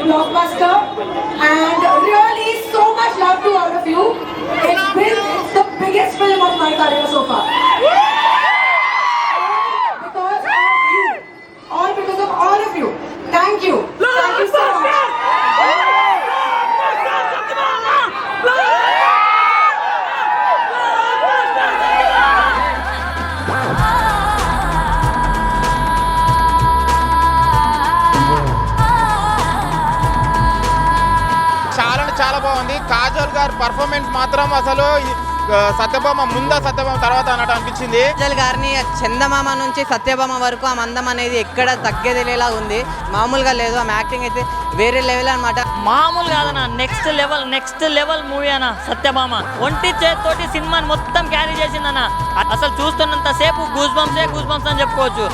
blockbuster, and really so much love to all of you. It's the biggest film of my career so far. Because of you, all because of all of you. Thank you. Thank you so much. చాలా బాగుంది. కాజల్ గారి performance మాత్రం అసలు సత్యభామ ముందా సత్యభామ తర్వాత అన్నట్టు అనిపించింది. కాజల్ గారిని చందమామ నుంచి సత్యభామ వరకు ఆ మందం అనేది ఎక్కడ తగ్గేదిలేలా ఉంది. మామూలుగా లేదు. ఆమె యాక్టింగ్ అయితే వేరే లెవెల్ అనమాట. మామూలు కాదన్న, నెక్స్ట్ లెవెల్ మూవీ అన్న సత్యభామ. ఒంటి చేతితోటి సినిమాని మొత్తం క్యారీ చేసిందన్న. అసలు చూస్తున్నంత సేపు గూస్ బంప్స్ అని చెప్పుకోవచ్చు.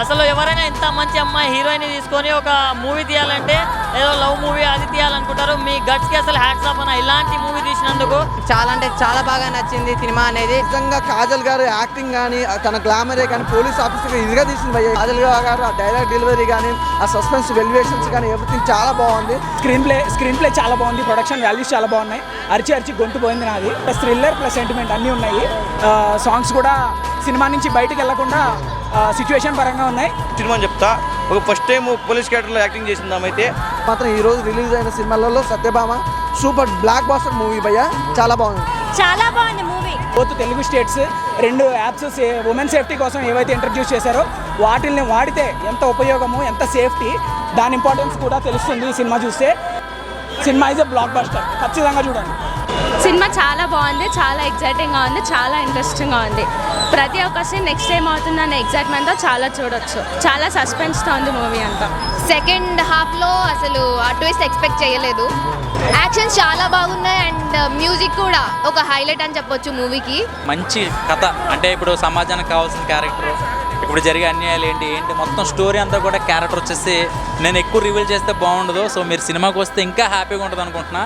అసలు ఎవరైనా ఇంత మంచి అమ్మాయి హీరోయిన్ తీసుకొని ఒక మూవీ తీయాలంటే ఏదో లవ్ మూవీ అది తీయాలనుకుంటారు. మీ గట్స్ కి అసలు హ్యాట్స్ ఆఫ్ అన్న, ఇలాంటి మూవీ తీసినందుకు. చాలా అంటే చాలా బాగా నచ్చింది సినిమా అనేది. నిజంగా కాజల్ గారు యాక్టింగ్ కానీ, తన గ్లామరే కానీ, పోలీస్ ఆఫీసర్ ఇదిగా తీసింది భయ్య. కాజల్ గారు ఆ డైలాగ్ డెలివరీ కానీ, ఆ సస్పెన్స్ వెల్యుయేషన్స్ కానీ ఎవ్రీథింగ్ చాలా బాగుంది. స్క్రీన్ ప్లే చాలా బాగుంది. ప్రొడక్షన్ వాల్యూస్ చాలా బాగున్నాయి. అరిచి గొంతు పోయింది నాది. ప్లస్ థ్రిల్లర్ ప్లస్ సెంటిమెంట్ అన్నీ ఉన్నాయి. సాంగ్స్ కూడా సినిమా నుంచి బయటకు వెళ్లకుండా సిచ్యువేషన్ పరంగా ఉన్నాయి. సినిమా చెప్తా, ఒక ఫస్ట్ టైం పోలీస్ క్యారెక్టర్లో యాక్టింగ్ చేసిందామైతే మాత్రం ఈ రోజు రిలీజ్ అయిన సినిమాలలో Satyabhama super blockbuster movie భయ్య. చాలా బాగుంది movie. Both Telugu states 2 apps women safety కోసం ఏవైతే ఇంట్రడ్యూస్ చేశారో వాటిని వాడితే ఎంత ఉపయోగము, ఎంత సేఫ్టీ, దాని ఇంపార్టెన్స్ కూడా తెలుస్తుంది ఈ సినిమా చూస్తే. Cinema is a blockbuster. ఖచ్చితంగా చూడండి. సినిమా చాలా బాగుంది, చాలా ఎగ్జైటింగ్గా ఉంది, చాలా ఇంట్రెస్టింగ్గా ఉంది. ప్రతి ఒక్క సీన్ నెక్స్ట్ టైం అవుతుందన్న ఎగ్జైట్మెంట్తో చాలా చూడొచ్చు. చాలా సస్పెన్స్తో ఉంది మూవీ అంతా. సెకండ్ హాఫ్లో అసలు ఆ ట్విస్ట్ ఎక్స్పెక్ట్ చేయలేదు. యాక్షన్స్ చాలా బాగున్నాయి అండ్ మ్యూజిక్ కూడా ఒక హైలైట్ అని చెప్పొచ్చు మూవీకి. మంచి కథ, అంటే ఇప్పుడు సమాజానికి కావాల్సిన క్యారెక్టర్ ఇప్పుడు జరిగే అన్యాయాలు ఏంటి మొత్తం స్టోరీ అంతా కూడా క్యారెక్టర్ వచ్చేసి నేను ఎక్కువ రివీల్ చేస్తే బాగుండదు. సో మీరు సినిమాకి వస్తే ఇంకా హ్యాపీగా ఉంటుంది అనుకుంటున్నా.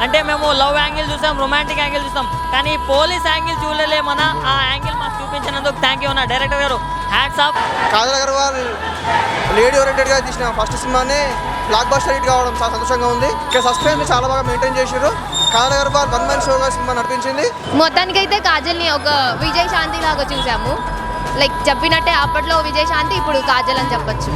అంటే మేము లవ్ యాంగిల్ చూసాం, రొమాంటిక్ యాంగిల్ చూసాం, కానీ పోలీస్ యాంగిల్ చూడలేమన్నా. ఆ యాంగిల్ మాకు చూపించినందుకు థ్యాంక్ యూ అన్న డైరెక్టర్ గారు, hats off. Kajal Agarwal lady ఓరియంటెడ్గా తీసిన ఫస్ట్ సినిమాని బ్లాక్ బస్టర్ హిట్ కావడం చాలా సంతోషంగా ఉంది. ఇక్కడ సస్పెన్స్ చాలా బాగా మెయింటైన్ చేశారు. కాజల్ అగర్వాల్ 1 man షోగా సినిమా నడిపించింది. మొత్తానికైతే కాజల్ని ఒక విజయశాంతి లాగా చూసాము. లైక్ చెప్పినట్టే అప్పట్లో విజయశాంతి, ఇప్పుడు కాజల్ అని చెప్పొచ్చు.